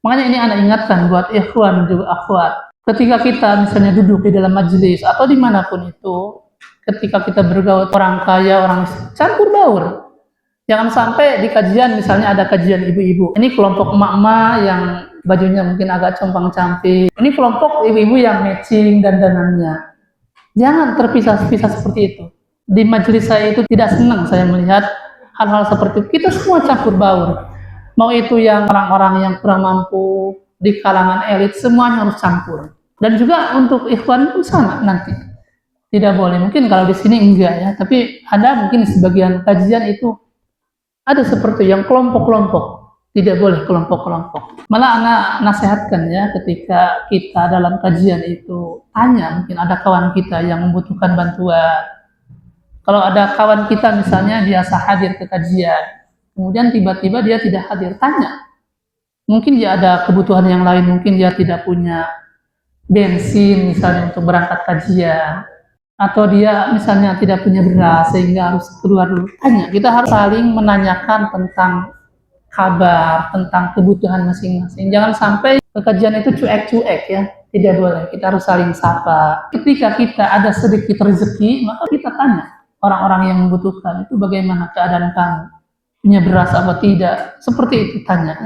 Makanya ini ana ingatkan buat ikhwan juga akhwat, ketika kita misalnya duduk di dalam majelis atau dimanapun itu, ketika kita bergaul orang kaya, orang campur baur. Jangan sampai di kajian misalnya ada kajian ibu-ibu, ini kelompok emak-emak yang bajunya mungkin agak compang-camping, ini kelompok ibu-ibu yang matching dandanannya. Jangan terpisah-pisah seperti itu. Di majelis saya itu tidak senang saya melihat hal-hal seperti itu. Kita semua campur baur. Mau itu yang orang-orang yang kurang mampu, di kalangan elit, semuanya harus campur. Dan juga untuk ikhwan pun sama nanti. Tidak boleh. Mungkin kalau di sini enggak ya, tapi ada mungkin sebagian kajian itu ada seperti yang kelompok-kelompok. Tidak boleh kelompok-kelompok. Malah anak nasihatkan ya, ketika kita dalam kajian itu tanya, mungkin ada kawan kita yang membutuhkan bantuan. Kalau ada kawan kita misalnya biasa hadir ke kajian, kemudian tiba-tiba dia tidak hadir, tanya. Mungkin dia ada kebutuhan yang lain, mungkin dia tidak punya bensin misalnya untuk berangkat kajian, atau dia misalnya tidak punya beras sehingga harus keluar dulu. Tanya, kita harus saling menanyakan tentang kabar, tentang kebutuhan masing-masing. Jangan sampai kajian itu cuek-cuek ya, tidak boleh. Kita harus saling sapa. Ketika kita ada sedikit rezeki, maka kita tanya orang-orang yang membutuhkan itu bagaimana keadaan kamu, punya beras apa tidak, seperti itu tanya.